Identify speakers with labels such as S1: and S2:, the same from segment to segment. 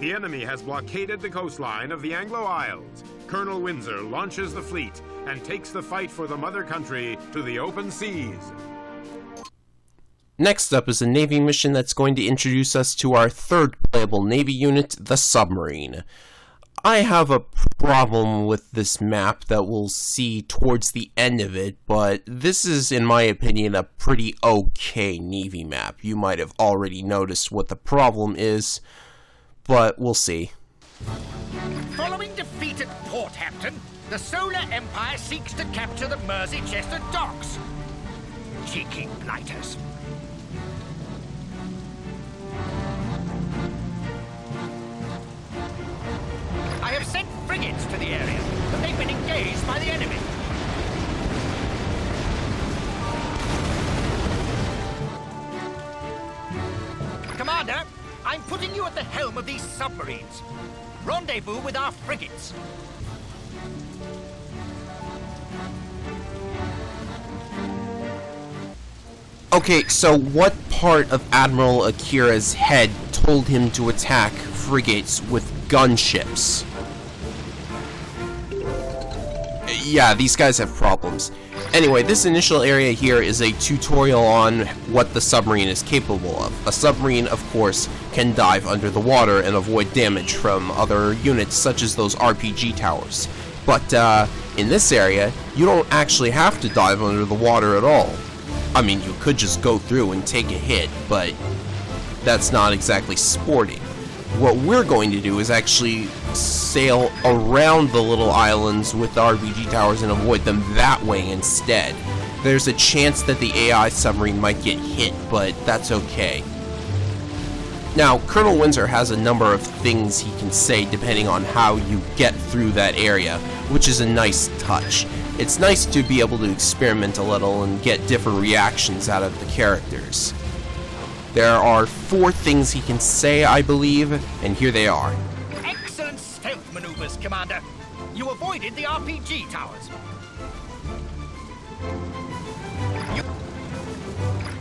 S1: The enemy has blockaded the coastline of the Anglo Isles. Colonel Windsor launches the fleet and takes the fight for the mother country to the open seas.
S2: Next up is a Navy mission that's going to introduce us to our third playable Navy unit, the Submarine. I have a problem with this map that we'll see towards the end of it, but this is, in my opinion, a pretty okay Navy map. You might have already noticed what the problem is, but we'll see.
S3: Following defeat at Port Hampton, the Solar Empire seeks to capture the Merseychester docks. Cheeky blighters. I have sent frigates to the area, but they've been engaged by the enemy. Commander, I'm putting you at the helm of these submarines. Rendezvous with our frigates.
S2: Okay, so what part of Admiral Akira's head told him to attack frigates with gunships? Yeah, these guys have problems. Anyway, this initial area here is a tutorial on what the submarine is capable of. A submarine, of course, can dive under the water and avoid damage from other units, such as those RPG towers. But in this area, you don't actually have to dive under the water at all. I mean, you could just go through and take a hit, but that's not exactly sporting. What we're going to do is actually sail around the little islands with the RPG towers and avoid them that way instead. There's a chance that the AI submarine might get hit, but that's okay. Now, Colonel Windsor has a number of things he can say depending on how you get through that area, which is a nice touch. It's nice to be able to experiment a little and get different reactions out of the characters. There are 4 things he can say, I believe, and here they are.
S3: Excellent stealth maneuvers, Commander. You avoided the RPG towers.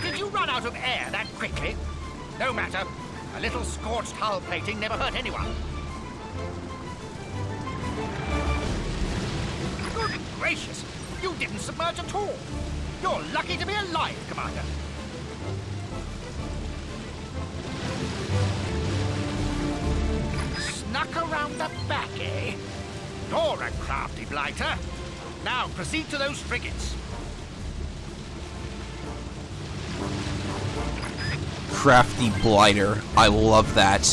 S3: Did you run out of air that quickly? No matter. A little scorched hull plating never hurt anyone. Good gracious! You didn't submerge at all. You're lucky to be alive, Commander. Snuck around the back, eh? You're a crafty blighter. Now proceed to those frigates.
S2: Crafty blighter. I love that.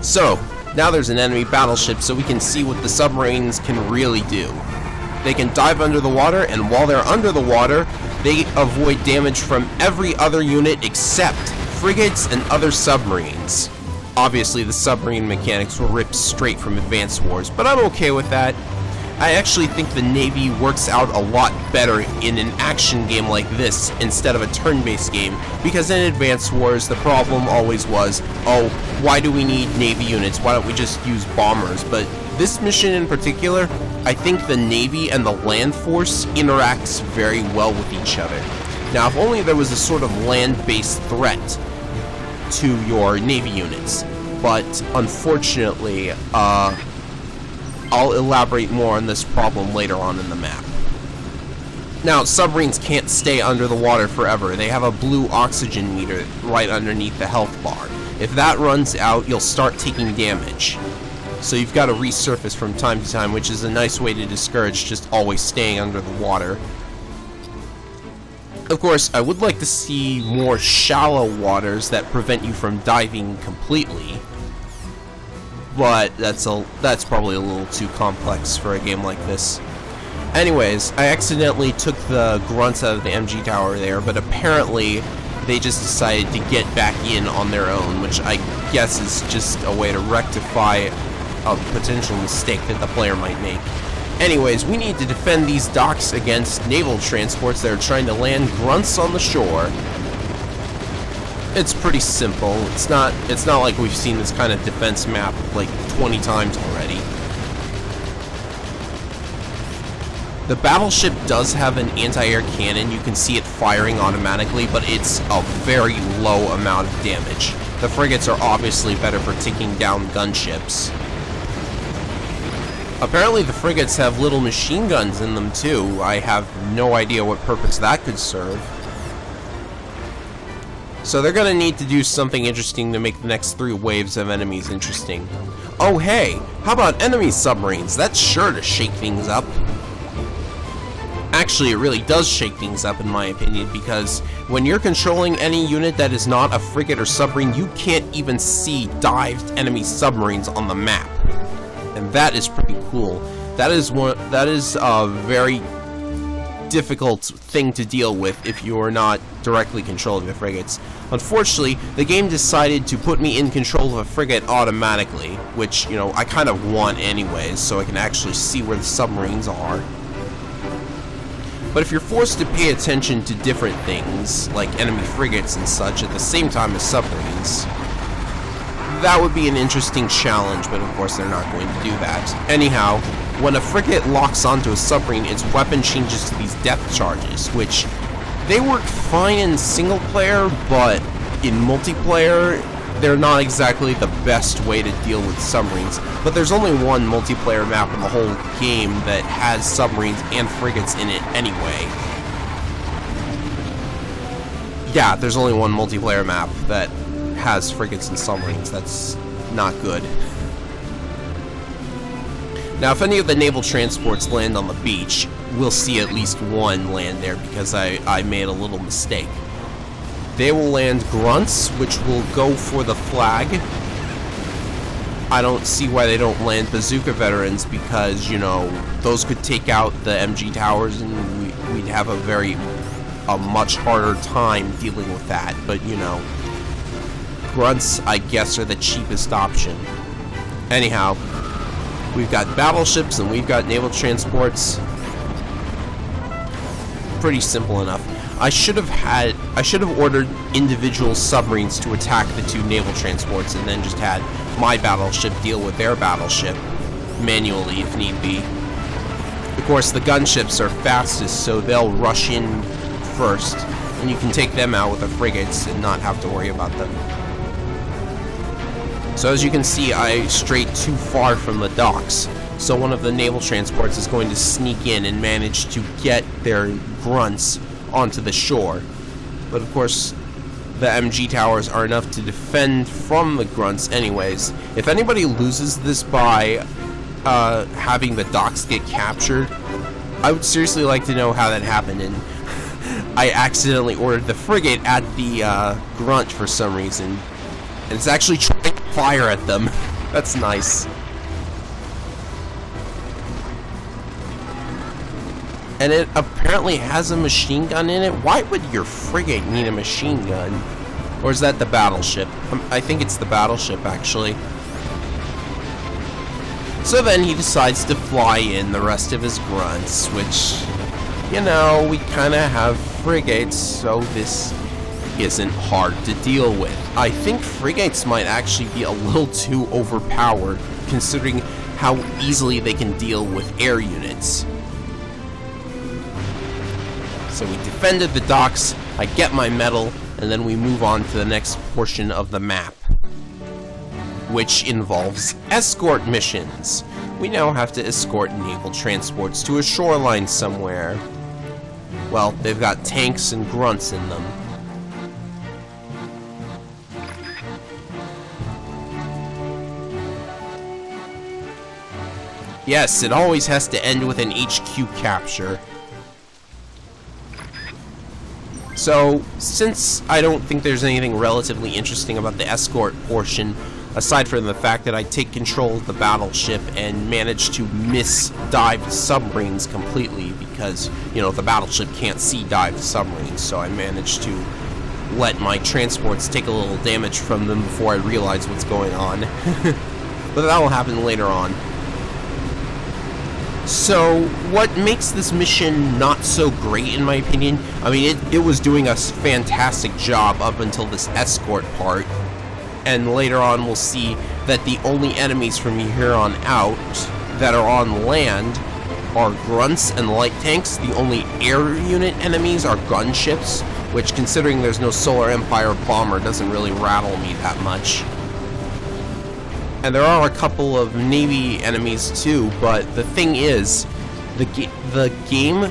S2: So, now there's an enemy battleship so we can see what the submarines can really do. They can dive under the water, and while they're under the water, they avoid damage from every other unit except frigates and other submarines. Obviously, the submarine mechanics were ripped straight from Advance Wars, but I'm okay with that. I actually think the Navy works out a lot better in an action game like this instead of a turn-based game, because in Advance Wars, the problem always was, oh, why do we need Navy units? Why don't we just use bombers? But this mission in particular, I think the Navy and the land force interacts very well with each other. Now, if only there was a sort of land-based threat to your Navy units, but unfortunately, I'll elaborate more on this problem later on in the map. Now, submarines can't stay under the water forever. They have a blue oxygen meter right underneath the health bar. If that runs out, you'll start taking damage. So you've got to resurface from time to time, which is a nice way to discourage just always staying under the water. Of course, I would like to see more shallow waters that prevent you from diving completely. But that's probably a little too complex for a game like this. Anyways, I accidentally took the grunts out of the MG tower there, but apparently they just decided to get back in on their own, which I guess is just a way to rectify a potential mistake that the player might make. Anyways, we need to defend these docks against naval transports that are trying to land grunts on the shore. It's pretty simple. It's not like we've seen this kind of defense map like 20 times already. The battleship does have an anti-air cannon. You can see it firing automatically, but it's a very low amount of damage. The frigates are obviously better for taking down gunships. Apparently the frigates have little machine guns in them too. I have no idea what purpose that could serve. So they're gonna need to do something interesting to make the next 3 waves of enemies interesting. Oh hey, how about enemy submarines? That's sure to shake things up. Actually, it really does shake things up in my opinion, because when you're controlling any unit that is not a frigate or submarine, you can't even see dived enemy submarines on the map. And that is pretty cool. That is a very difficult thing to deal with if you are not directly controlling the frigates. Unfortunately, the game decided to put me in control of a frigate automatically, which, you know, I kind of want anyways, so I can actually see where the submarines are. But if you're forced to pay attention to different things, like enemy frigates and such, at the same time as submarines, that would be an interesting challenge, but of course they're not going to do that. Anyhow, when a frigate locks onto a submarine, its weapon changes to these depth charges, which they work fine in single player, but in multiplayer, they're not exactly the best way to deal with submarines. But there's only one multiplayer map in the whole game that has submarines and frigates in it anyway. Yeah, there's only one multiplayer map that has frigates and submarines. That's not good. Now, if any of the naval transports land on the beach, we'll see at least one land there because I made a little mistake. They will land grunts, which will go for the flag. I don't see why they don't land bazooka veterans because, you know, those could take out the MG towers and we'd have a much harder time dealing with that. But, you know, grunts, I guess, are the cheapest option. Anyhow, we've got battleships and we've got naval transports. Pretty simple enough. I should have ordered individual submarines to attack the 2 naval transports and then just had my battleship deal with their battleship manually if need be. Of course, the gunships are fastest, so they'll rush in first, and you can take them out with the frigates and not have to worry about them. So as you can see, I strayed too far from the docks, so one of the naval transports is going to sneak in and manage to get their grunts onto the shore. But of course, the MG towers are enough to defend from the grunts anyways. If anybody loses this by having the docks get captured, I would seriously like to know how that happened. And I accidentally ordered the frigate at the grunt for some reason, and it's actually trying to fire at them. That's nice. And it apparently has a machine gun in it. Why would your frigate need a machine gun? Or is that the battleship? I think it's the battleship, actually. So then he decides to fly in the rest of his grunts, which, you know, we kind of have frigates, so this isn't hard to deal with. I think frigates might actually be a little too overpowered, considering how easily they can deal with air units. So we defended the docks, I get my medal, and then we move on to the next portion of the map, which involves escort missions. We now have to escort naval transports to a shoreline somewhere. Well, they've got tanks and grunts in them. Yes, it always has to end with an HQ capture. So, since I don't think there's anything relatively interesting about the escort portion, aside from the fact that I take control of the battleship and manage to miss dived submarines completely because, you know, the battleship can't see dived submarines, so I managed to let my transports take a little damage from them before I realize what's going on. But that will happen later on. So, what makes this mission not so great, in my opinion? I mean, it was doing a fantastic job up until this escort part, and later on we'll see that the only enemies from here on out that are on land are grunts and light tanks. The only air unit enemies are gunships, which, considering there's no Solar Empire bomber, doesn't really rattle me that much. And there are a couple of Navy enemies too, but the thing is, the game,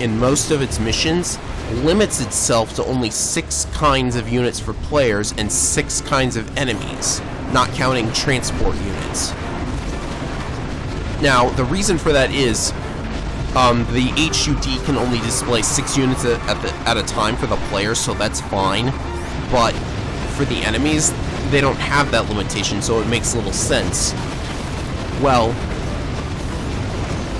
S2: in most of its missions, limits itself to only 6 kinds of units for players and 6 kinds of enemies, not counting transport units. Now, the reason for that is, the HUD can only display 6 units at a time for the players, so that's fine. But for the enemies, they don't have that limitation, so it makes little sense. Well,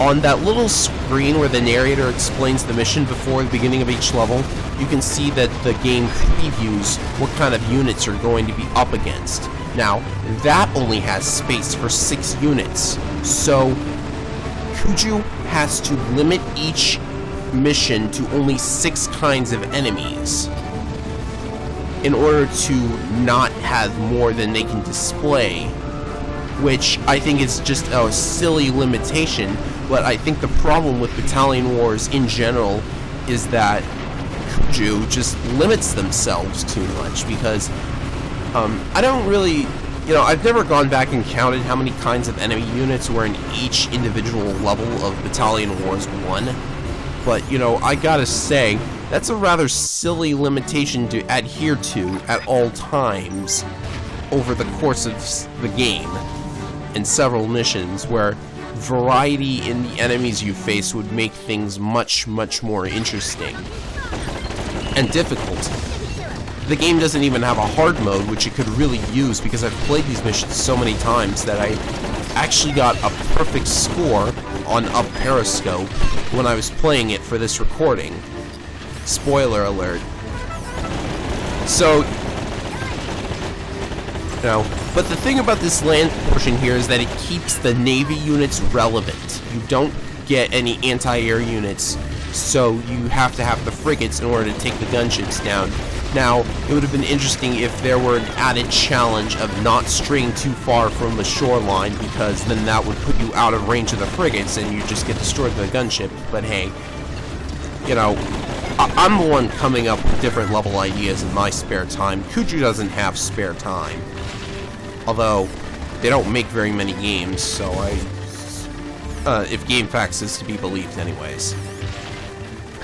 S2: on that little screen where the narrator explains the mission before the beginning of each level, you can see that the game previews what kind of units you're going to be up against. Now, that only has space for 6 units, so Kuju has to limit each mission to only 6 kinds of enemies in order to not have more than they can display, which I think is just a silly limitation. But I think the problem with Battalion Wars in general is that Kuju just limits themselves too much, because I don't really, I've never gone back and counted how many kinds of enemy units were in each individual level of Battalion Wars 1, but, I gotta say, that's a rather silly limitation to adhere to at all times over the course of the game in several missions, where variety in the enemies you face would make things much, much more interesting and difficult. The game doesn't even have a hard mode, which it could really use, because I've played these missions so many times that I actually got a perfect score on Up Periscope when I was playing it for this recording. Spoiler alert. So, but the thing about this land portion here is that it keeps the Navy units relevant. You don't get any anti-air units, so you have to have the frigates in order to take the gunships down. Now, it would have been interesting if there were an added challenge of not straying too far from the shoreline, because then that would put you out of range of the frigates and you just get destroyed by the gunship. But hey, I'm the one coming up with different level ideas in my spare time. Kuju doesn't have spare time. Although, they don't make very many games, so if GameFAQs is to be believed anyways.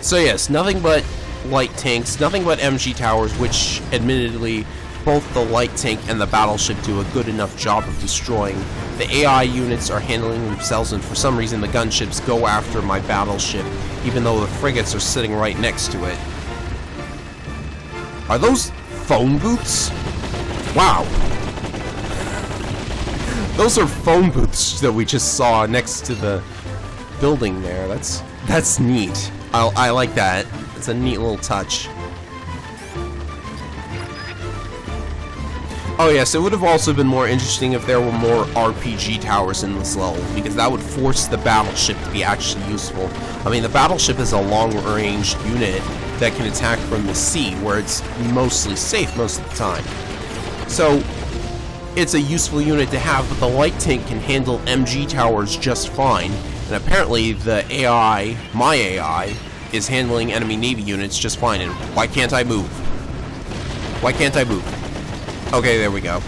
S2: So yes, nothing but light tanks, nothing but MG towers, which, admittedly, both the light tank and the battleship do a good enough job of destroying. The AI units are handling themselves, and for some reason the gunships go after my battleship, even though the frigates are sitting right next to it. Are those phone booths? Wow. Those are phone booths that we just saw next to the building there. That's neat. I like that. It's a neat little touch. Oh yes, it would have also been more interesting if there were more RPG towers in this level, because that would force the battleship to be actually useful. I mean, the battleship is a long-range unit that can attack from the sea, where it's mostly safe most of the time. So, it's a useful unit to have, but the light tank can handle MG towers just fine, and apparently the AI, my AI, is handling enemy Navy units just fine, and why can't I move? Why can't I move? Okay, there we go.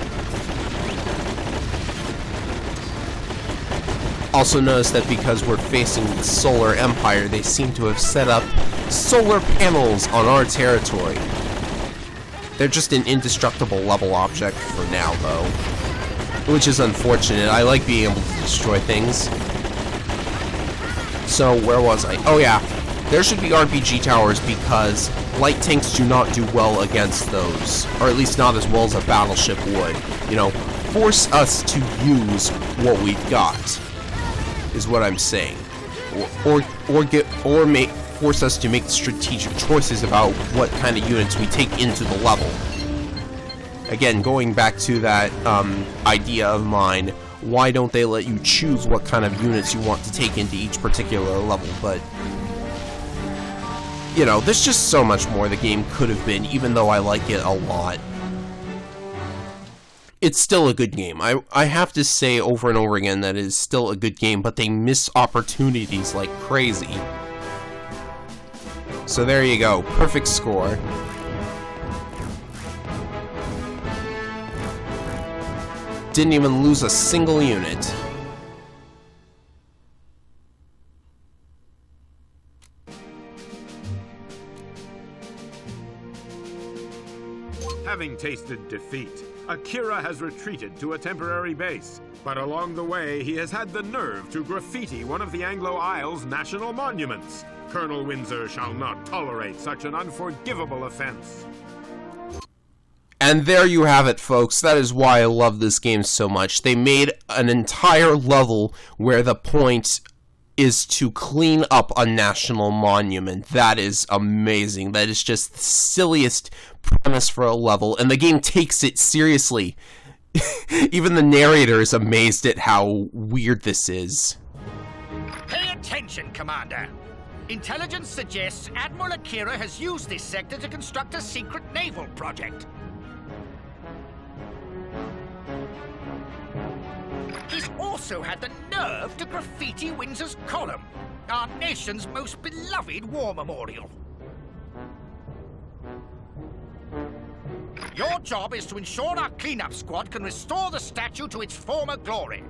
S2: Also notice that because we're facing the Solar Empire, they seem to have set up solar panels on our territory. They're just an indestructible level object for now, though, which is unfortunate. I like being able to destroy things. So, where was I? Oh yeah, there should be RPG towers, because light tanks do not do well against those, or at least not as well as a battleship would. Force us to use what we've got, is what I'm saying, force us to make strategic choices about what kind of units we take into the level. Again, going back to that idea of mine, why don't they let you choose what kind of units you want to take into each particular level? But there's just so much more the game could have been, even though I like it a lot. It's still a good game. I have to say over and over again that it is still a good game, but they miss opportunities like crazy. So there you go, perfect score. Didn't even lose a single unit.
S1: Having tasted defeat, Akira has retreated to a temporary base. But along the way, he has had the nerve to graffiti one of the Anglo Isles' national monuments. Colonel Windsor shall not tolerate such an unforgivable offense.
S2: And there you have it, folks. That is why I love this game so much. They made an entire level where the point is to clean up a national monument. That is amazing. That is just the silliest premise for a level, and the game takes it seriously. Even the narrator is amazed at how weird this is.
S3: Pay attention, Commander. Intelligence suggests Admiral Akira has used this sector to construct a secret naval project. He's also had the nerve to graffiti Windsor's column, our nation's most beloved war memorial. Your job is to ensure our cleanup squad can restore the statue to its former glory.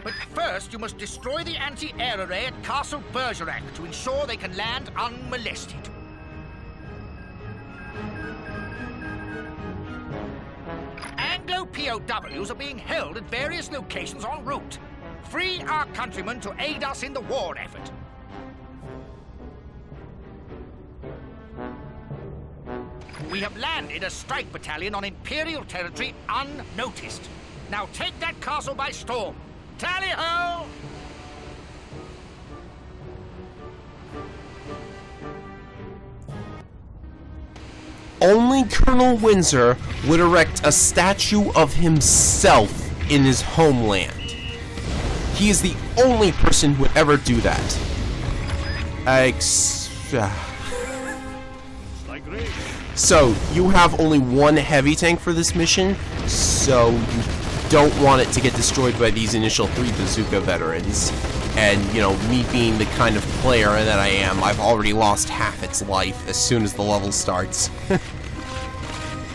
S3: But first, you must destroy the anti-air array at Castle Bergerac to ensure they can land unmolested. Anglo POWs are being held at various locations en route. Free our countrymen to aid us in the war effort. We have landed a strike battalion on Imperial territory unnoticed. Now take that castle by storm. Tally-ho!
S2: Only Colonel Windsor would erect a statue of himself in his homeland. He is the only person who would ever do that. So, you have only one heavy tank for this mission, so you don't want it to get destroyed by these initial 3 bazooka veterans. And, you know, me being the kind of player that I am, I've already lost half its life as soon as the level starts.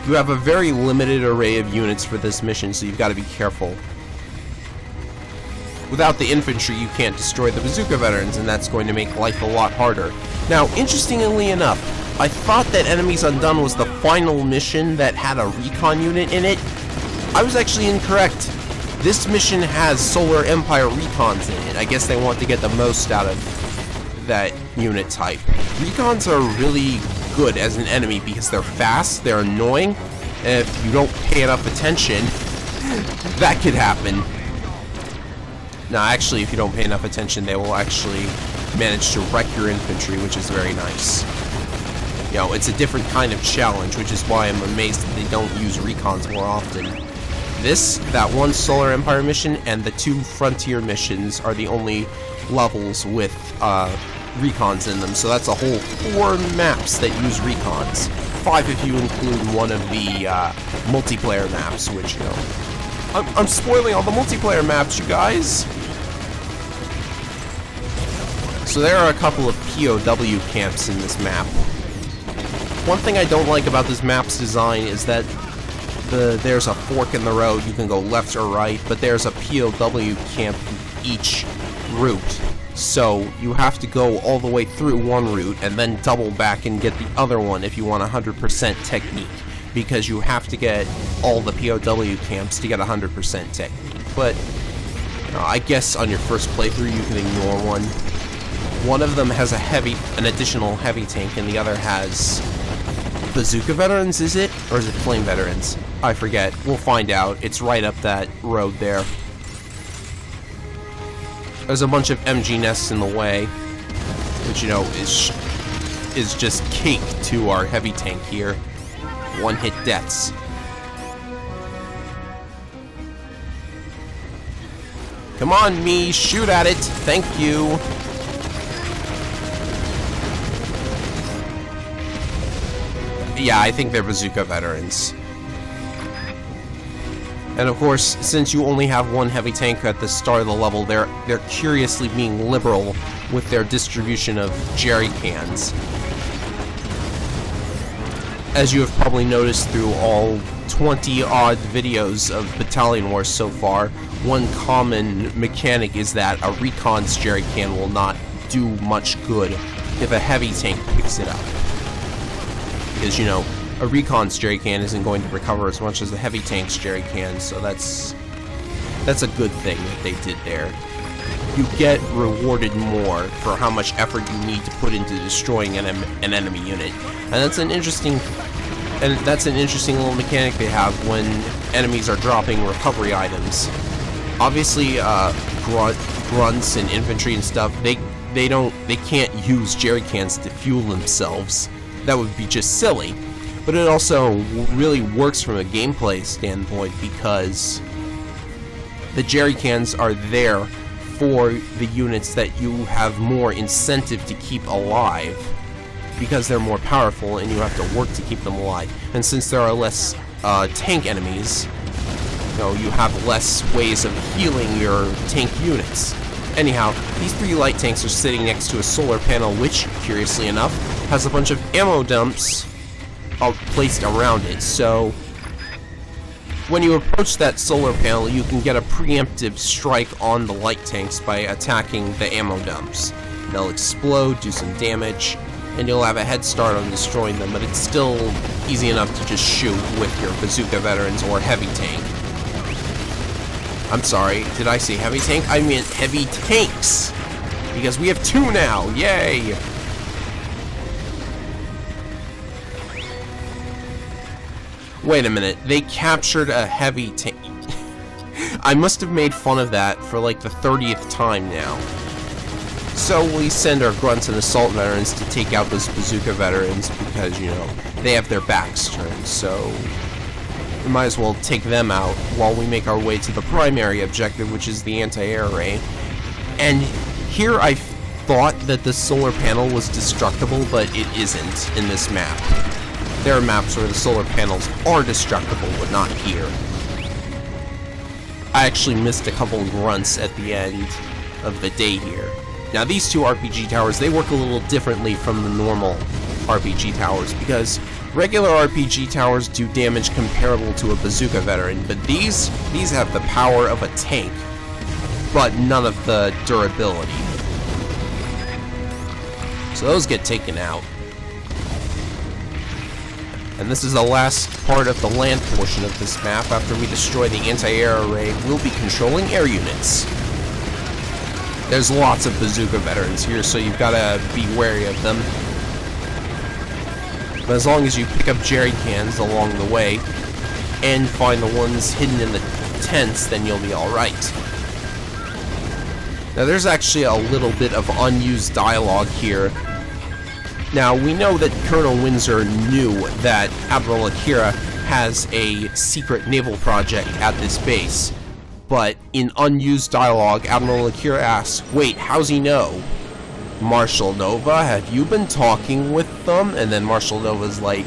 S2: You have a very limited array of units for this mission, so you've got to be careful. Without the infantry, you can't destroy the bazooka veterans, and that's going to make life a lot harder. Now, interestingly enough, I thought that Enemies Undone was the final mission that had a recon unit in it. I was actually incorrect. This mission has Solar Empire recons in it. I guess they want to get the most out of that unit type. Recons are really good as an enemy because they're fast, they're annoying, and if you don't pay enough attention, that could happen. Now, actually, if you don't pay enough attention, they will actually manage to wreck your infantry, which is very nice. You know, it's a different kind of challenge, which is why I'm amazed that they don't use recons more often. This, that one Solar Empire mission, and the 2 Frontier missions are the only levels with recons in them, so that's a whole 4 maps that use recons. 5 if you include one of the multiplayer maps, which, you know... I'm spoiling all the multiplayer maps, you guys! So there are a couple of POW camps in this map. One thing I don't like about this map's design is that there's a fork in the road, you can go left or right, but there's a POW camp in each route. So you have to go all the way through one route and then double back and get the other one if you want 100% technique, because you have to get all the POW camps to get 100% technique. But I guess on your first playthrough you can ignore one. One of them has an additional heavy tank, and the other has bazooka veterans, is it? Or is it flame veterans? I forget. We'll find out. It's right up that road there. There's a bunch of MG nests in the way, which, you know, is just cake to our heavy tank here. One-hit deaths. Come on, me, shoot at it. Thank you. Yeah, I think they're bazooka veterans. And of course, since you only have one heavy tank at the start of the level, they're curiously being liberal with their distribution of jerry cans. As you have probably noticed through all 20-odd videos of Battalion Wars so far, one common mechanic is that a recon's jerry can will not do much good if a heavy tank picks it up. Because, you know, a recon's jerry can isn't going to recover as much as the heavy tank's jerry can, so that's a good thing that they did there. You get rewarded more for how much effort you need to put into destroying an enemy unit, and that's an interesting little mechanic they have when enemies are dropping recovery items. Obviously, grunts and infantry and stuff, they can't use jerry cans to fuel themselves. That would be just silly. But it also really works from a gameplay standpoint because the jerry cans are there for the units that you have more incentive to keep alive because they're more powerful and you have to work to keep them alive. And since there are less tank enemies, you have less ways of healing your tank units. Anyhow, these 3 light tanks are sitting next to a solar panel which, curiously enough, has a bunch of ammo dumps placed around it. So when you approach that solar panel, you can get a preemptive strike on the light tanks by attacking the ammo dumps. They'll explode, do some damage, and you'll have a head start on destroying them, but it's still easy enough to just shoot with your bazooka veterans or heavy tank. I'm sorry, did I say heavy tank? I meant heavy tanks! Because we have 2 now! Yay! Wait a minute, they captured a heavy tank. I must have made fun of that for like the 30th time now. So we send our grunts and assault veterans to take out those bazooka veterans because, you know, they have their backs turned, so we might as well take them out while we make our way to the primary objective, which is the anti-air array. And here I thought that the solar panel was destructible, but it isn't in this map. There are maps where the solar panels are destructible, but not here. I actually missed a couple grunts at the end of the day here. Now these 2 RPG towers, they work a little differently from the normal RPG towers, because regular RPG towers do damage comparable to a bazooka veteran, but these have the power of a tank, but none of the durability. So those get taken out. And this is the last part of the land portion of this map. After we destroy the anti-air array, we'll be controlling air units. There's lots of bazooka veterans here, so you've got to be wary of them. But as long as you pick up jerry cans along the way, and find the ones hidden in the tents, then you'll be alright. Now there's actually a little bit of unused dialogue here. Now, we know that Colonel Windsor knew that Admiral Akira has a secret naval project at this base, but in unused dialogue, Admiral Akira asks, "Wait, how's he know? Marshal Nova, have you been talking with them?" And then Marshal Nova's like,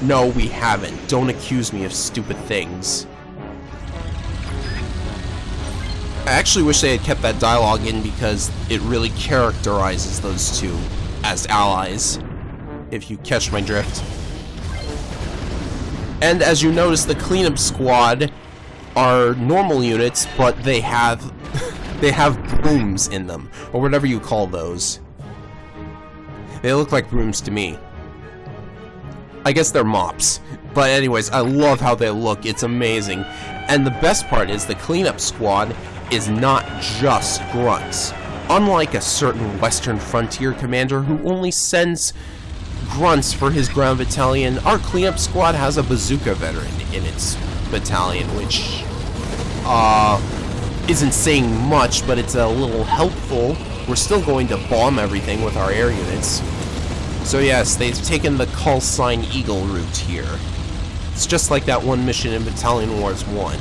S2: "No, we haven't. Don't accuse me of stupid things." I actually wish they had kept that dialogue in because it really characterizes those 2 as allies, if you catch my drift. And as you notice, the cleanup squad are normal units, but they have brooms in them, or whatever you call those. They look like brooms to me. I guess they're mops. But anyways, I love how they look. It's amazing. And the best part is the cleanup squad is not just grunts. Unlike a certain Western Frontier commander who only sends grunts for his ground battalion, our cleanup squad has a bazooka veteran in its battalion, which isn't saying much, but it's a little helpful. We're still going to bomb everything with our air units. So yes, they've taken the call sign Eagle route here. It's just like that one mission in Battalion Wars 1.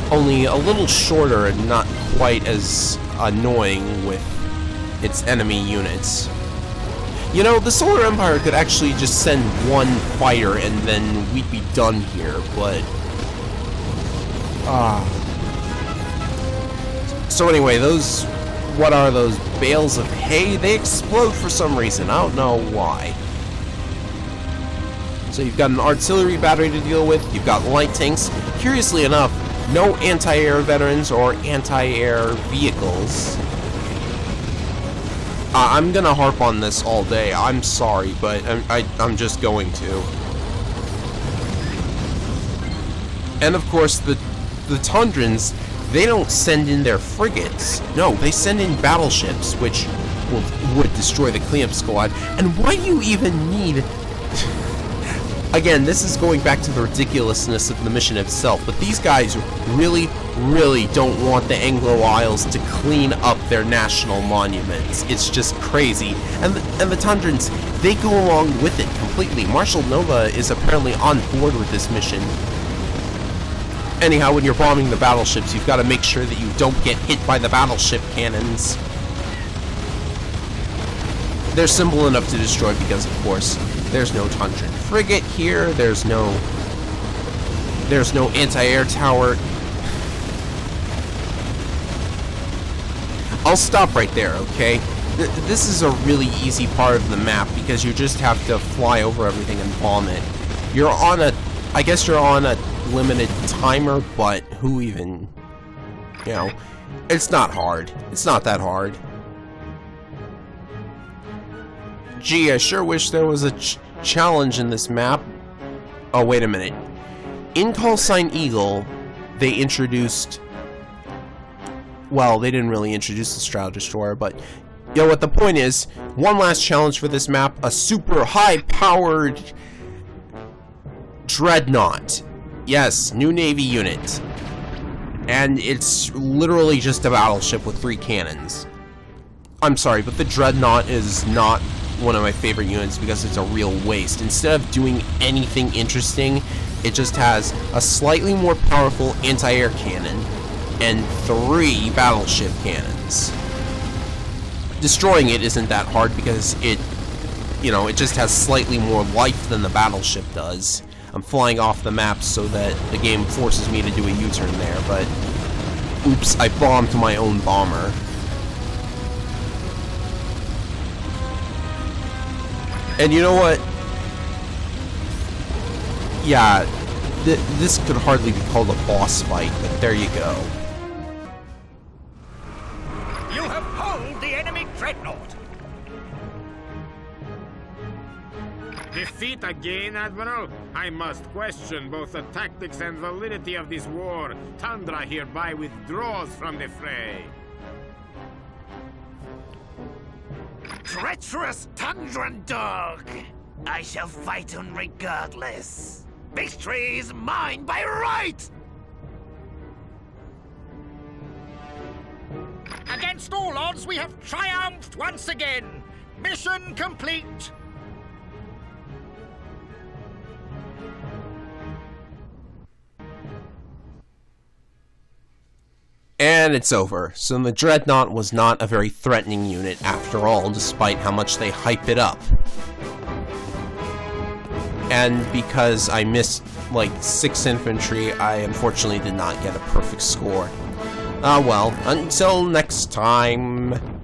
S2: Only a little shorter and not quite as annoying with its enemy units. You know, the Solar Empire could actually just send 1 fighter and then we'd be done here, but So anyway, what are those bales of hay? They explode for some reason. I don't know why. So you've got an artillery battery to deal with. You've got light tanks. Curiously enough, no anti-air veterans or anti-air vehicles. I'm gonna harp on this all day. I'm sorry, but I'm just going to. And of course, the Tundrans, they don't send in their frigates. No, they send in battleships, which would destroy the cleanup squad. And why do you even need... Again, this is going back to the ridiculousness of the mission itself, but these guys really, really don't want the Anglo Isles to clean up their national monuments. It's just crazy. And the Tundrans, they go along with it completely. Marshal Nova is apparently on board with this mission. Anyhow, when you're bombing the battleships, you've got to make sure that you don't get hit by the battleship cannons. They're simple enough to destroy because, of course, there's no Tundran frigate here, there's no anti-air tower. I'll stop right there, okay? This is a really easy part of the map because you just have to fly over everything and bomb it. I guess you're on a limited timer, but who even, you know, it's not hard. It's not that hard. Gee, I sure wish there was a challenge in this map. Oh, wait a minute. In Call Sign Eagle, they introduced... Well, they didn't really introduce the Stroud Destroyer, but... You know what, the point is, one last challenge for this map, a super high-powered... Dreadnought. Yes, new Navy unit. And it's literally just a battleship with 3 cannons. I'm sorry, but the Dreadnought is not one of my favorite units because it's a real waste. Instead of doing anything interesting, it just has a slightly more powerful anti-air cannon and 3 battleship cannons. Destroying it isn't that hard because it just has slightly more life than the battleship does. I'm flying off the map so that the game forces me to do a U-turn there, but oops, I bombed my own bomber. And you know what? Yeah, this could hardly be called a boss fight, but there you go.
S3: You have hulled the enemy Dreadnought.
S1: Defeat again, Admiral? I must question both the tactics and validity of this war. Tundra hereby withdraws from the fray.
S3: Treacherous Tundran dog! I shall fight on regardless. Victory is mine by right! Against all odds, we have triumphed once again! Mission complete!
S2: And it's over. So the Dreadnought was not a very threatening unit after all, despite how much they hype it up. And because I missed, like, 6 infantry, I unfortunately did not get a perfect score. Ah well, until next time...